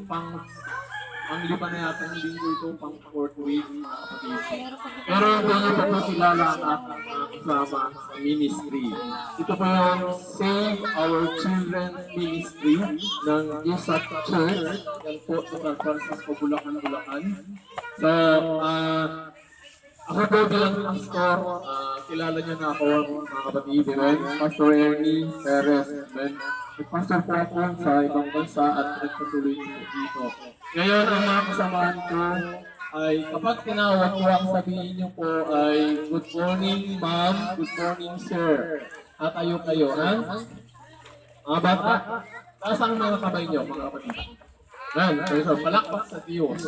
ang lima na yata ng linggo ito, pang 4th week, mga kapatid. Pero hindi niyo pa makilala ang aking kasama sa ministry. Ito po yung Save Our Children Ministry ng Isaac Church. Yan po sa San Francisco, Bulacan. So, ako po bilang pastor, kilala niyo na ako, mga kapatid, Pastor Ernie Perez. Nagpastor po ako sa ibang bansa at nagpatuloy niyo dito. Ngayon, ang mga kasamahan ko ay kapag tinawag ko, ang sabihin niyo po ay good morning ma'am, good morning sir. At kayo, ha? Mga bata, taas ang mga kamay niyo, mga kapatid. Yan, so palakpak sa Diyos.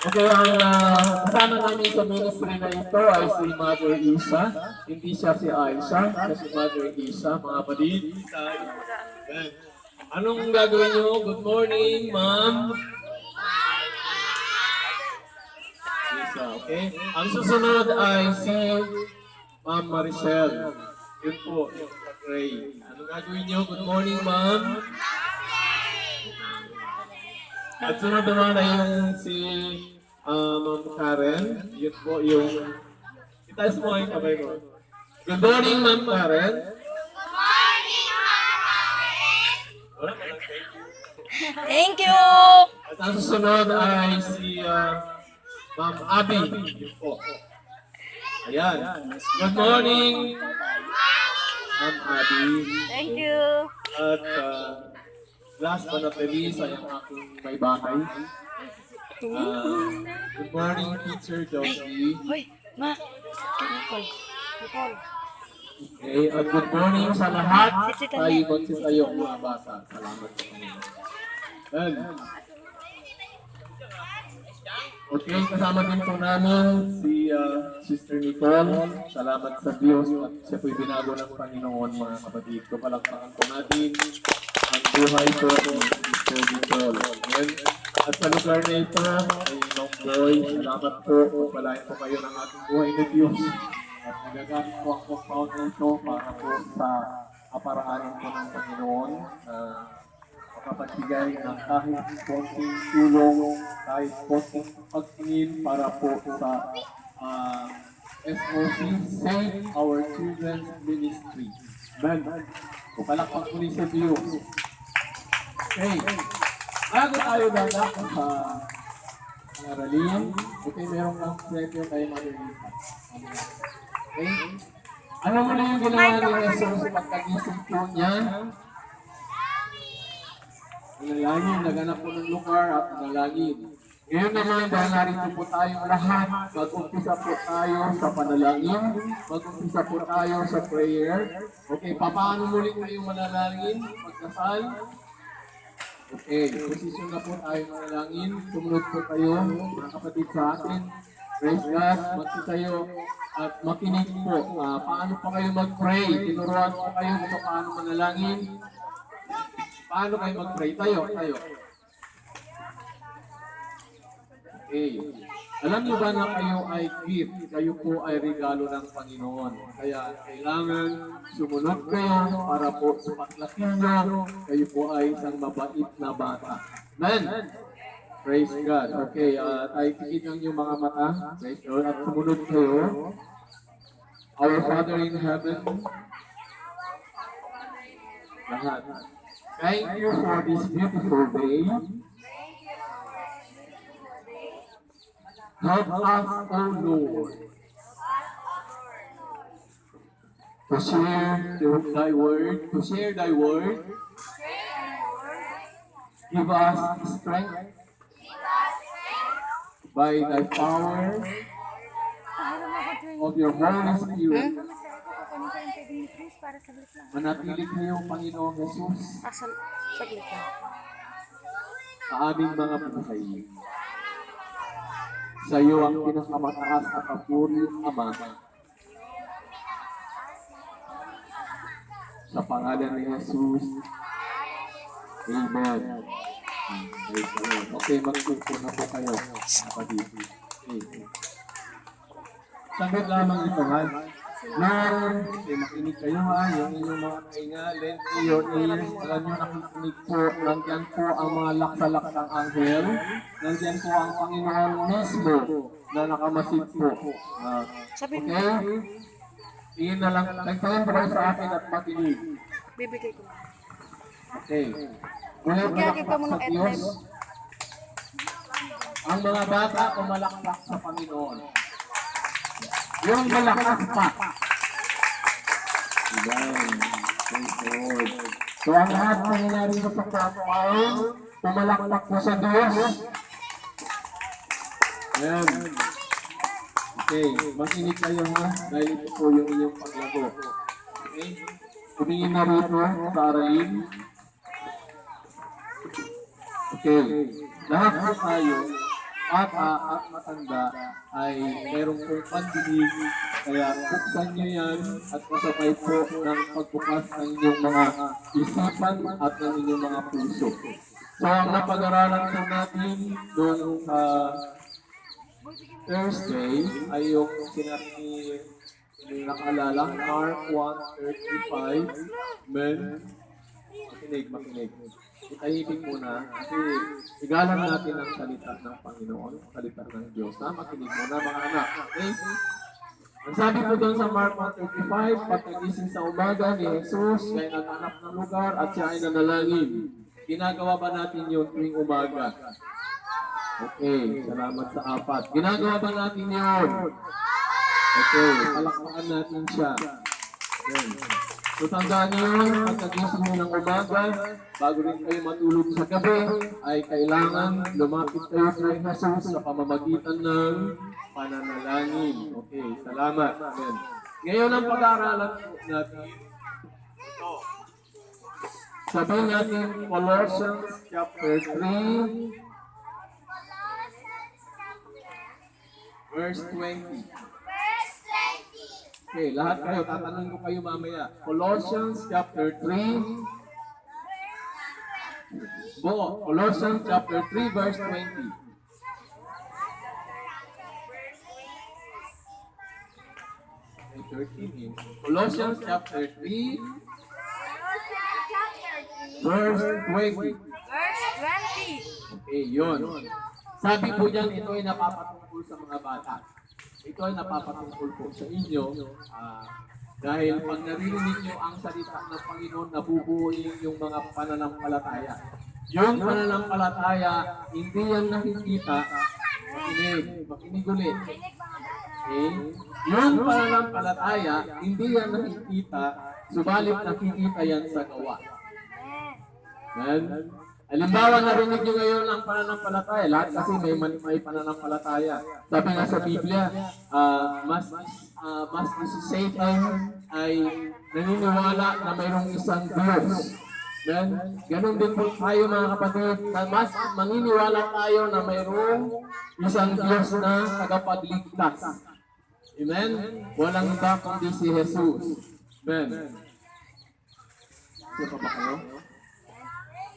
Okay, ang kasama namin sa ministry na ito ay si Mother Isa. Hindi siya si Aisha, kasi Mother Isa, mga kapatid. Anong gagawin niyo? Good morning, ma'am. Isa, okay? Ang susunod ay si Ma'am Maricel. Yun po, Ray. Anong gagawin niyo? Good morning, ma'am. At sunod naman ay yung si Ma'am Karen. Yun po yung... Itaas mo yung kamay ko. Good morning, Ma'am Karen. Thank you! At ang susunod ay si Ma'am Abby. Yun po. Ayan. Good morning, Ma'am Abby. Thank you! At last but not the least ay ang aking may bahay. Good morning, Teacher Josie. Hoy, ma! Nicole. Okay, at good morning sa lahat. Tayo magsisayong mga bata. Salamat sa kanila. Well, okay, kasama din po namin si Sister Nicole. Salamat sa Diyos at siya po'y binago ng Panginoon, mga kapatid ko. Palakpakan po natin ang buhay ko ni Sister Nicole. Amen. At sa lugar na ito, ay Long Boy, salamat po. Palain po kayo ng ating buhay na Diyos. At nagagamit po ang compound na ito para po sa kaparaanan po ng Panginoon. Makapagbigay ng kahit konting tulong, kahit konting pagtingin para po sa SOC, Save Our Children's Ministry. Amen. Palakpak muli sa Diyos. Okay. Bago tayo dadako sa aralin, okay, meron kang premyo kay Mother Lisa. Okay? Ano mo na yung ginawa ni Jesus sa pagkagising po niya? Nanalangin, naganap po ng lugar at nanalangin. Ngayon naman, dahil narito po tayong lahat, mag-umpisa po tayo sa panalangin, mag-umpisa po tayo sa prayer. Okay, paano muli kayo manalangin? Magdasal? Okay, posisyon na po tayo manalangin. Sumunod po kayo, mga kapatid sa atin. Praise God, magsitayo at makinig po. Paano po kayo mag-pray? Tinuruan po kayo kung paano manalangin. Paano kayo mag-pray? Tayo. Okay. Alam niyo ba na kayo ay gift? Kayo po ay regalo ng Panginoon. Kaya kailangan sumunod kayo para po sa paglaki niyo, kayo po ay isang mabait na bata. Amen? Praise God. Okay, tayo titignan yung mga mata. Praise God. At sumunod kayo. Our Father in heaven, lahat. Thank you for this beautiful day. Help us, O Lord, to share Thy word. Give us strength by Thy power of Your Holy Spirit. Manatili kayo, Panginoong Jesus, sa aming mga buhay. Sa iyo ang pinakamataas at kapuring Ama. Sa pangalan ni Jesus. Amen. Okay, magsuko na po kayo. Okay. Saglit lamang ito, ha? Lord, makinig kayo ha, yung inyong mga kainga, lend to your ears, alam nyo nakikinig po, nandyan po ang mga laksa-laksang anghel, nandyan po ang Panginoon mismo na nakamasid po. Sabi mo, Okay? Tingin na lang, nagtayin po kayo sa akin at makinig. bibigay ko. Okay. Muli malakpak sa Diyos. Ang mga bata kumalakpak sa Panginoon. Yung malakas pa. Amen. Thank Lord. So ang lahat na nangyari sa pagkakas ay pumalakpak po sa Diyos. Amen. Okay, makinig kayo ha, dahil ito po yung inyong paglago. Okay? Tumingin na rito sa aralin. Okay, lahat po tayo, bata at matanda, ay merong pong pandinig, kaya buksan nyo yan at kasabay po ng pagbukas ng inyong mga isipan at ng inyong mga puso. So, ang napag-aralan po natin noong Thursday ay yung sinabi ni nakaalala, Mark 1:35, men, makinig. Itahimik muna kasi igalan natin ang salita ng Panginoon, salita ng Diyos. Makinig muna mga anak. Okay? Ang sabi ko doon sa Mark 1:35, pag nagising sa umaga ni Jesus, kaya naghanap ng lugar at siya ay nanalangin. Ginagawa ba natin yun tuwing umaga? Okay, salamat sa apat. Ginagawa ba natin yun? Okay, palakpakan natin siya. Okay. So tandaan niyo, pagkagising niyo ng umaga, bago rin kayo matulog sa gabi, ay kailangan lumapit kayo kay Jesus sa pamamagitan ng pananalangin. Okay, salamat. Amen. Ngayon ang pag-aaralan natin, sabihin natin Colossians chapter 3, verse 20. Okay, lahat kayo, tatanungin ko kayo mamaya. Colossians chapter 3. Colossians chapter 3 verse 20. Okay, 13 eh. Colossians chapter 3 verse 20. Verse 20. Okay, yun. Sabi po dyan, ito ay napapatungkol sa mga bata. Ito ay napapatungkol po sa inyo dahil pag narinig nyo ang salita ng Panginoon, nabubuo yung mga pananampalataya. Yung pananampalataya, hindi yan nakikita. Makinig ulit. Okay? Yung pananampalataya, hindi yan nakikita, subalit nakikita yan sa gawa. Amen? Halimbawa, narinig nyo ngayon ang pananampalataya. Lahat kasi may pananampalataya. Sabi nga sa Biblia, mas si Satan ay naniniwala na mayroong isang Diyos. Amen? Ganon din po tayo mga kapatid, na mas maniniwala tayo na mayroong isang Diyos na tagapagligtas. Amen? Walang iba kundi si Jesus. Amen? Siya pa ba kayo?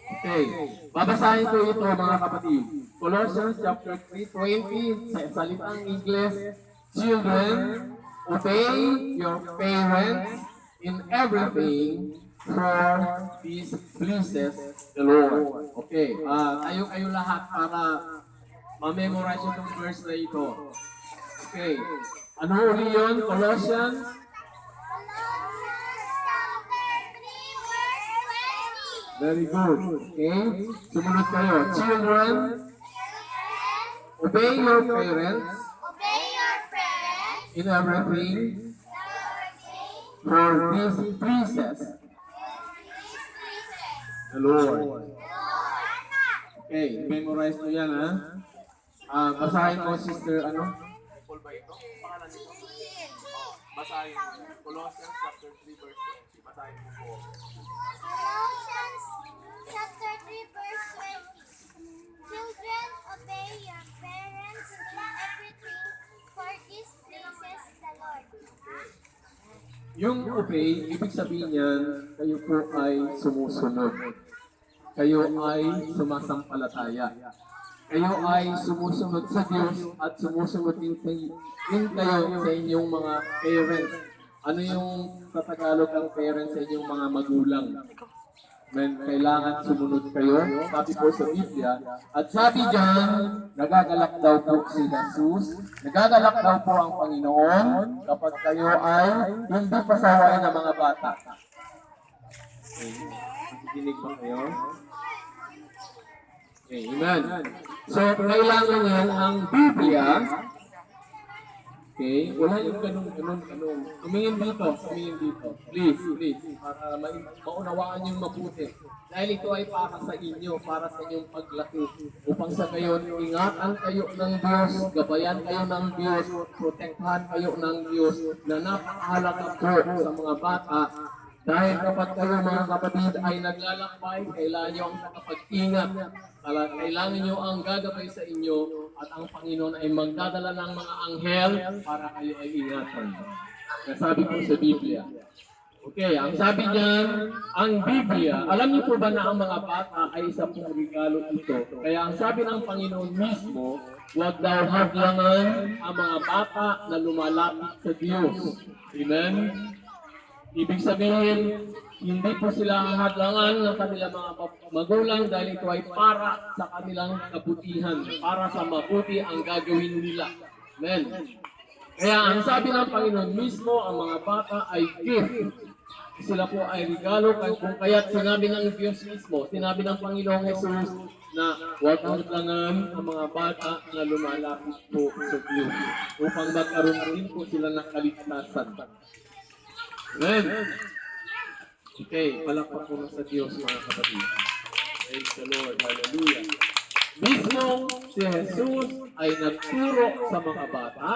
Okay, babasahin ko ito mga kapatid. Colossians chapter 3:20, sa salitang English, children, obey your parents in everything, for this pleases the Lord. Okay, kayo lahat para ma-memorize itong verse na ito. Okay, ano uli yun? Colossians very good. Okay? Sumunod kayo. Children, obey your parents in everything, for this pleases the Lord. Okay, memorize mo yan ha. Basahin mo sister, ano? Paul ba ito? Pangalan nito? Basahin mo. Colossians chapter 3 verse 20. Basahin mo po. Colossians chapter 3 verse 20. Children, obey your parents in everything, for this pleases the Lord. Yung obey, ibig sabihin niyan, kayo po ay sumusunod. Kayo ay sumasampalataya. Kayo ay sumusunod sa Diyos at sumusunod din kayo sa inyong mga parents. Ano yung sa Tagalog ang parents sa inyong mga magulang? Men, kailangan sumunod kayo, sabi po sa Biblia. At sabi diyan, nagagalak daw po si Jesus, nagagalak daw po ang Panginoon kapag kayo ay hindi pasawain ng mga bata. Okay. Nakikinig ba kayo? Okay, amen. So, kailangan yan ang Biblia. Okay, wala yung ganun. Tumingin dito. Please. Para maunawaan yung mabuti. Dahil ito ay para sa inyo, para sa inyong paglaki. Upang sa gayon, ingatan kayo ng Diyos, gabayan kayo ng Diyos, protektahan kayo ng Diyos, na napakahalaga po sa mga bata. Dahil kapag kayo mga kapatid ay naglalakbay, kailangan nyo ang nakapag-ingat. Kailangan nyo ang gagabay sa inyo at ang Panginoon ay magdadala ng mga anghel para kayo ay ingatan. Nasabi po sa Biblia. Okay, ang sabi niyan, ang Biblia, alam niyo po ba na ang mga bata ay isa pong regalo ito? Kaya ang sabi ng Panginoon mismo, huwag daw hadlangan ang mga bata na lumalapit sa Diyos. Amen? Ibig sabihin, hindi po sila hadlangan ng kanilang mga magulang dahil ito ay para sa kanilang kabutihan, para sa mabuti ang gagawin nila. Amen. Kaya ang sabi ng Panginoon mismo, ang mga bata ay gift. Sila po ay regalo, kung kaya't sinabi ng Diyos mismo, sinabi ng Panginoong Jesus na huwag hadlangan ang mga bata na lumalapit po sa Diyos upang magkaroon din po sila ng kaligtasan. Amen. Okay, palakpak po sa Diyos mga kapatid. Praise the Lord. Hallelujah. Mismo si Jesus ay nagturo sa mga bata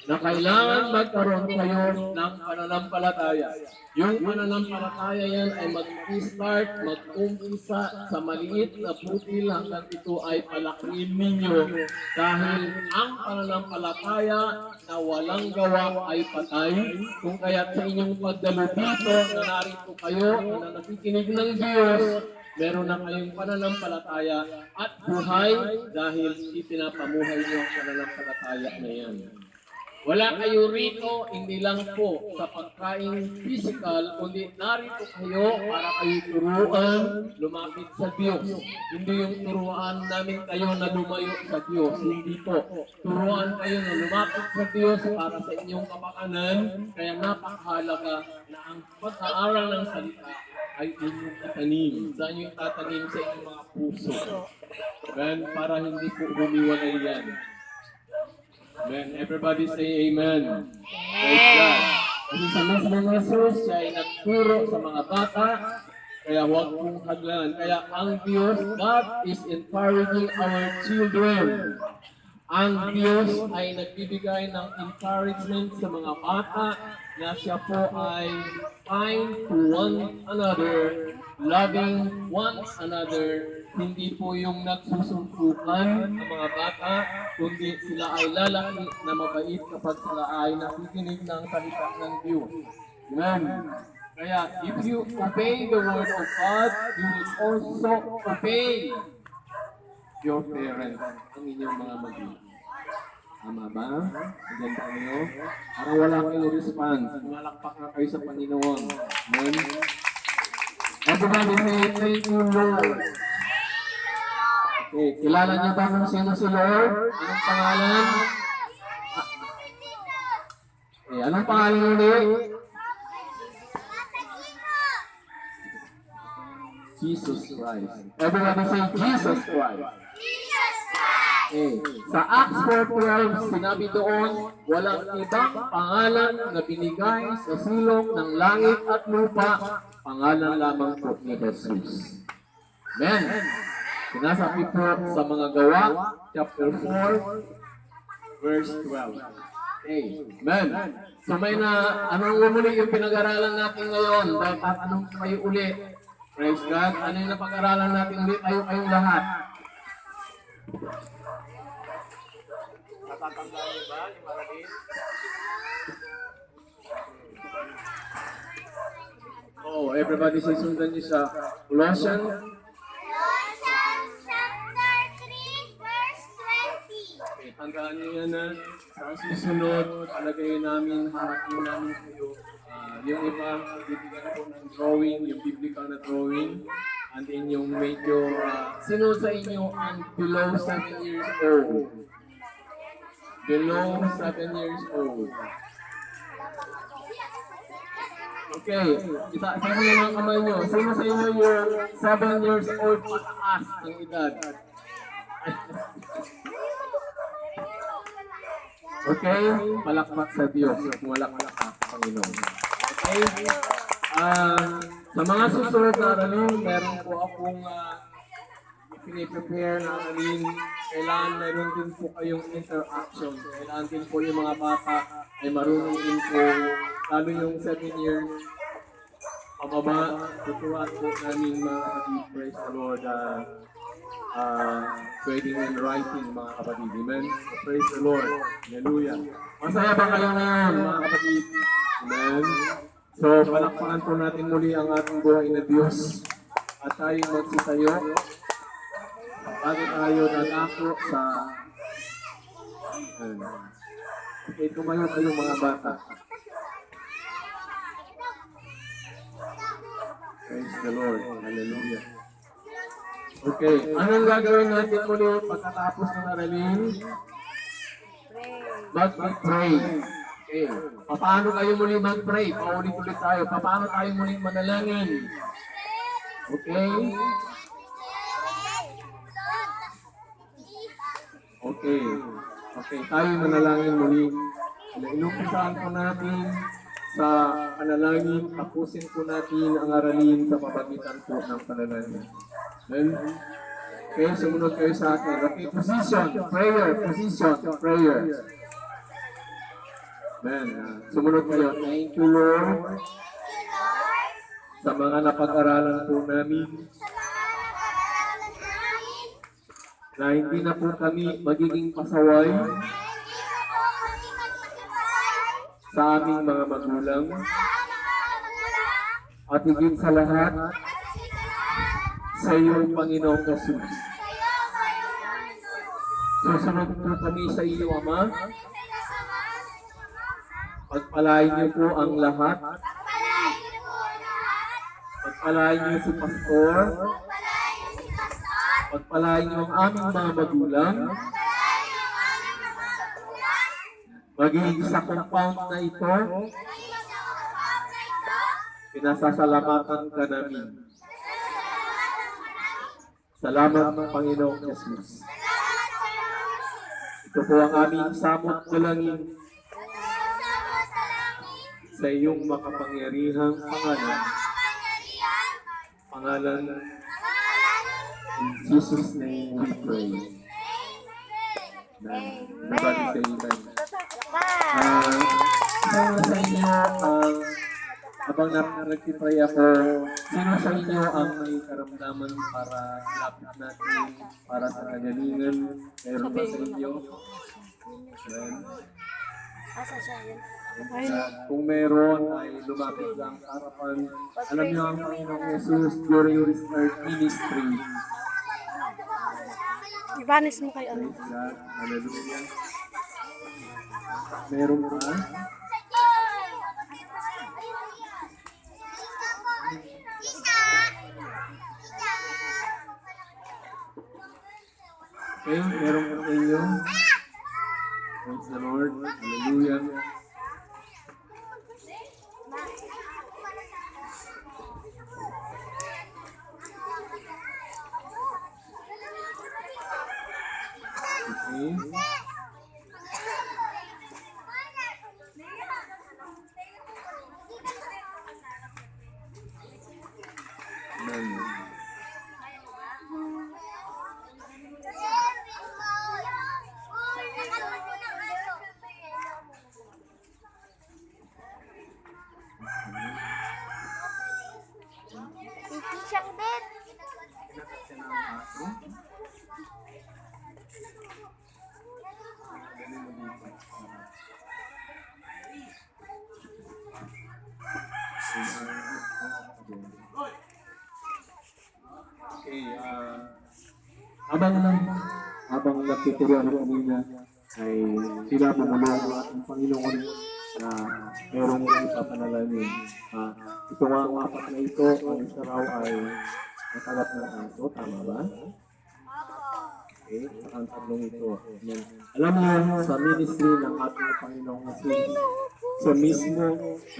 na kailangan magkaroon kayo ng pananampalataya. Yung pananampalataya yan ay mag-start, mag-umpisa sa maliit na butil hanggang ito ay palakihin ninyo. Dahil ang pananampalataya na walang gawa ay patay. Kung kaya't sa inyong pagdalo dito na narito kayo na nakikinig ng Diyos, meron na kayong pananampalataya at buhay dahil ipinapamuhay niyo ang pananampalataya na yan. Wala kayo rito, hindi lang po sa pagkain physical, kundi narito kayo para kayo turuan, lumapit sa Diyos. Hindi yung turuan namin kayo na lumayo sa Diyos, hindi po. Turuan kayo na lumapit sa Diyos para sa inyong kapakanan, kaya napakahalaga na ang pag-aaral ng salita ay inyong tatanim. Saan yung tatanim sa inyong mga puso? Amen? Para hindi po humiwalay yan. Amen. Everybody say amen. Praise God. Kasi sa mismong Jesus, siya ay nagturo sa mga bata, kaya huwag pong hadlangan. Kaya ang Diyos, God is encouraging our children. Ang Diyos ay nagbibigay ng encouragement sa mga bata na siya po ay kind to one another, loving one another. Hindi po yung nagsusuntukan ng mga bata, kundi sila ay lalaki na mabait kapag sila ay nakikinig ng salita ng Diyos. Amen. Kaya if you obey the word of God, you will also obey your parents, ang inyong mga magulang. Tama ba? Maganda kayo? Para wala kayong response. Malakpak na kayo sa Panginoon. Amen? Everybody say, thank you, Lord. Okay, kilala niyo ba kung sino si Lord? Anong pangalan? Okay, anong pangalan ulit? Jesus Christ. Everybody say, Jesus Christ. Okay. Sa Acts 4:12, sinabi doon, walang ibang pangalan na binigay sa sulok ng langit at lupa, pangalan lamang po ni Jesus. Amen. Sinasabi po sa mga gawa, chapter 4, verse 12. Okay. Amen. So may anong muli yung pinag-aralan natin ngayon? Dapat anong kayo ulit? Praise God. Ano yung napag-aralan natin ulit? Kayong lahat. Natatandaan ba yung marami? Oh, everybody say sundan niyo sa Colossians Colossians chapter 3, verse 20. tandaan niyo yan na sa susunod, palagay namin, harapin namin kayo. Yung iba, bibigyan po ng drawing, yung biblical na drawing. And then yung medyo, sino sa inyo ang below 7 years old? Below 7 years old. Okay, isa mo lang ang kamay nyo. Sino sa inyo yung 7 years old pataas ang edad? Okay, palakpak sa Diyos. Malakpak sa Panginoon. Okay? Sa mga susunod na aralin, meron po akong piniprepare na aralin. Kailangan meron din po kayong interaction. Kailangan din po yung mga bata ay marunong din po, lalo yung 7 years, pababa, tuturuan po namin mga kapatid, praise the Lord, pwedeng in writing mga kapatid. Amen? So, praise the Lord. Hallelujah. Masaya ba kayo ngayon mga kapatid? Amen? So, palakpakan po natin muli ang ating buhay na Diyos at tayo magsitayo bago tayo dadako sa okay, tumayo kayo mga bata. Praise the Lord. Hallelujah. Okay, anong gagawin natin muli pagkatapos ng aralin? Mag-pray. Okay, paano kayo muli mag-pray? Paulit-ulit tayo. Paano tayo muli manalangin? Okay? Okay. Okay, tayo manalangin muli. Inumpisahan po natin sa panalangin, tapusin po natin ang aralin sa pamagitan po ng panalangin. Then, okay, sumunod kayo sa akin. Okay, position, prayer. Amen. Sumunod kayo. Thank you, Lord, sa mga napag-aralan po namin na hindi na po kami magiging pasaway sa aming mga magulang at higit sa lahat sa iyo, Panginoong Jesus. Susunod po kami sa iyo, Ama. Pagpalain niyo po ang lahat. Pagpalain niyo si Pastor. Pagpalain niyo ang aming mga magulang. Maging sa compound na ito, pinasasalamatan ka namin. Salamat, Panginoong Jesus. Ito po ang aming samot dalangin sa iyong makapangyarihang pangalan. In Jesus' name we pray. Amen. Everybody say amen. Sa inyo, habang nagtitry ako, sino sa inyo ang may karamdaman para lapit natin, para sa kagalingan? Meron ba sa inyo? Amen. Asa siya yun? Kung meron ay lumapit lang sa harapan. Alam niyo ang Panginoong Jesus during His earth ministry. Ibanis mo kay ano? Praise God. Hallelujah. Meron ba? Okay, meron ba sa inyo? Praise the Lord. Hallelujah. Okay. Amen. Siyang din. Okay, habang nagtuturo ako kanina, ay sila bumulong ng ating Panginoon na merong ipapanalangin. Ito nga ang apat na ito, ang isa raw ay nakalat ng aso, tama ba? Okay, ang tatlong ito. Yan. Alam mo, sa ministry ng ating Panginoong Jesus, siya mismo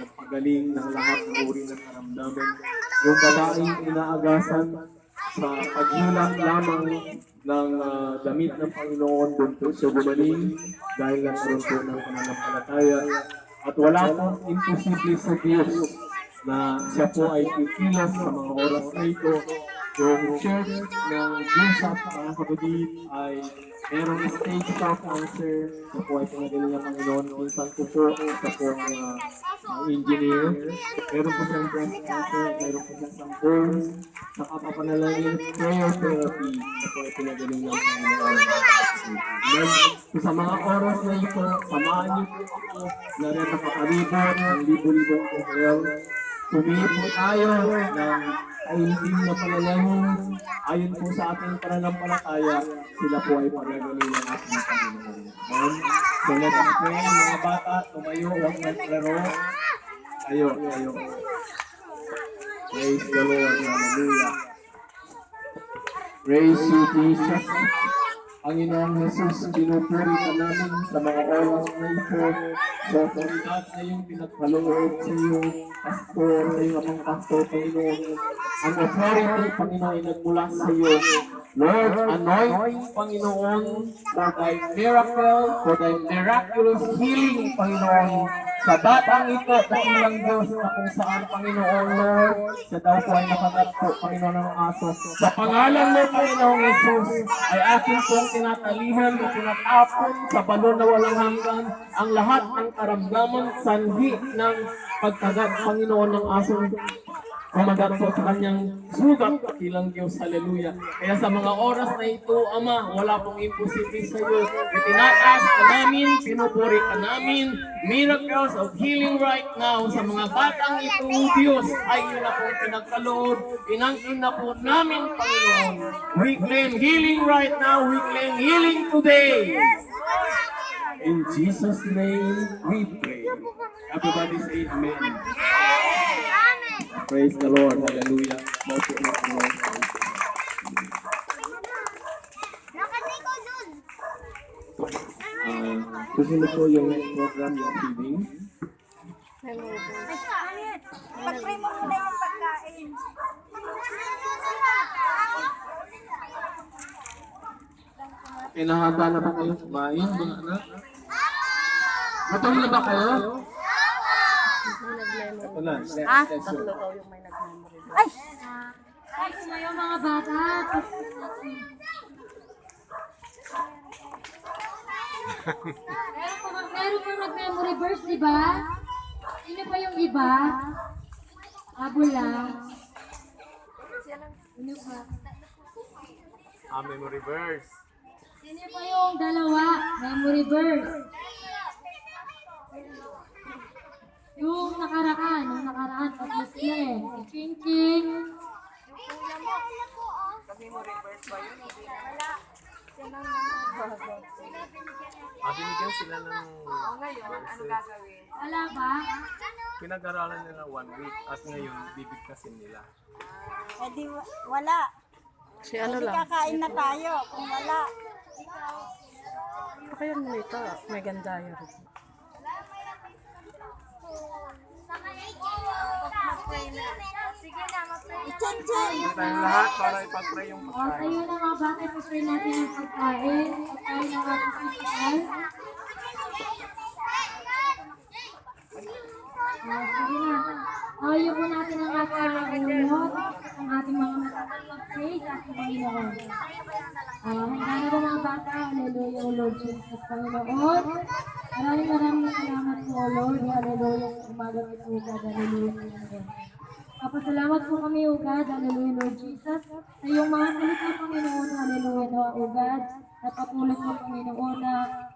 nagpagaling ng lahat ng uri ng karamdaman. Yung babaeng inaagasan sa paghilang lamang ng damit ng Panginoon, doon po siya gumaling dahil nagkaroon po ng pananampalataya. At wala pong imposible sa Diyos na siya po ay kikilos sa mga oras na ito. Yung church ng Yusap, mga kapatid, ay merong stage 4 cancer. Siya po ay pinagaling ng Panginoon. Minsan po po, isa po ang engineer. Meron po siyang breast cancer, meron po siyang some burns. Nakapapanalangin, prayer therapy. Siya po ay pinagaling ng Panginoon. Amen. So, sa mga oras na ito, samahan niyo po ako na rin nakakaribot ang libo-libong anghel. Tumingin po tayo ng kainting na panalangin. Ayon po sa ating pananampalataya, sila po ay pagagaling ng ating Panginoon. Amen. So let us pray, mga bata, tumayo, huwag naglaro. Tayo. Praise the Lord. Hallelujah. Praise you, Jesus. Panginoong Jesus, pinupuri ka namin sa mga oras na ito sa otoridad na yung pinagkaloob sa iyo, pastor, sa iyo amang pastor, Panginoon. Ang authority, Panginoon, ay nagmula sa iyo. Lord, anoint, Panginoon, for thy miracle, for thy miraculous healing, Panginoon. Sa batang ito, dakilang Diyos na kung saan, Panginoon, Lord, sa daw po ay nakatatpo, Panginoon, ng aso. Sa pangalan mo, Panginoong Jesus, ay akin pong tinatalihan o tinatapon sa balon na walang hanggan ang lahat ng karamdaman, sanhi ng pagkagat, Panginoon, ng aso. Kumagat po sa kanyang sugat, dakilang Diyos, hallelujah. Kaya sa mga oras na ito, Ama, wala pong imposible sa iyo. Itinataas ka namin, pinupuri ka namin, miracles of healing right now sa mga batang ito, Diyos, ay yun na po pinagkaloob. Inangkin na po namin, Panginoon. We claim healing right now, we claim healing today. In Jesus' name, we pray. Everybody say amen. Praise the Lord. Hallelujah. Worship the Lord. Susunod po yung next program, yung feeding. Pag-pray mo muna yung pagkain. Kinahanda na ba kayo kumain, mga anak? Gutom na ba kayo? Ito na, next session. Ay! Ay, sumayo mga bata. Meron po nag-memory verse, di ba? Sino pa yung iba? Abo lang. Sino pa? Memory verse. Sino pa yung dalawa? Memory verse. Yung nakaraan, tatlo sila eh. Si Ching Ching. Binigyan sila ng verses. Wala ba? Pinag-aralan nila 1 week at ngayon bibigkasin nila. Eh di wala. Si ano Di lang. kakain na tayo kung wala. Ano kaya nito? May ganda yun. Sige na, mag-pray. Chen-chen. Hindi tayong lahat para ipag-pray yung O, pagkain. tayo na mga bata, ipag-pray natin yung pagkain. Pagkain ng ating physical. Sige na. Tayo po natin ang ating ulo, ang ating mga matatang mag-pray sa ating Panginoon. Handa na ba mga bata? Hallelujah, O Lord Jesus, Panginoon. Maraming salamat po, O Lord. Hallelujah, sa umagang ito, God. Hallelujah, Panginoon. Papasalamat po kami, O God, hallelujah, Lord Jesus, sa iyong mga salita, Panginoon, hallelujah, O God, at patuloy po, Panginoon, na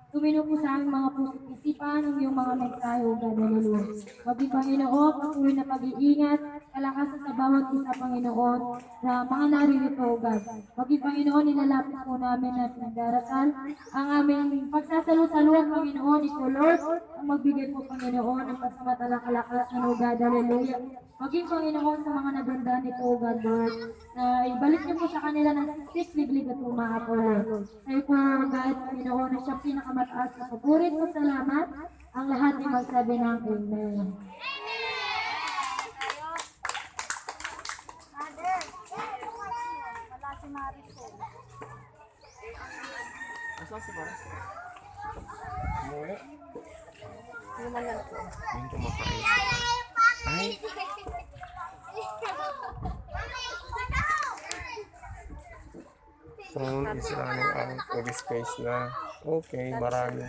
Tumino po sa aming mga puso't isipan ang iyong mga mensahe, O God, hallelujah. Maging Panginoon, patuloy na pag-iingat, kalakasan sa bawat isa, Panginoon, na mga naririto, O God. Maging Panginoon, nilalapit po namin na pinagdarasal ang aming pagsasalusaluan, Panginoon, ito, Lord, ang magbigay po, Panginoon, ng pasamatalang kalakasan, O God, hallelujah. Maging Panginoon sa mga naganda nito, O God, Lord, na ibalik niyo po sa kanila ng siksik, biblig at umaap, O Lord. Sa'yo po, O God, Panginoon, na siya pinakamataas na paborit mo, salamat. Ang lahat ay magsabi ng Amen. Mother, wala si Marisol. Asan si Maris? Umuwi? Lumalan po. Yung kumakain. Ay! Phone is running out of space na. Okay, marami.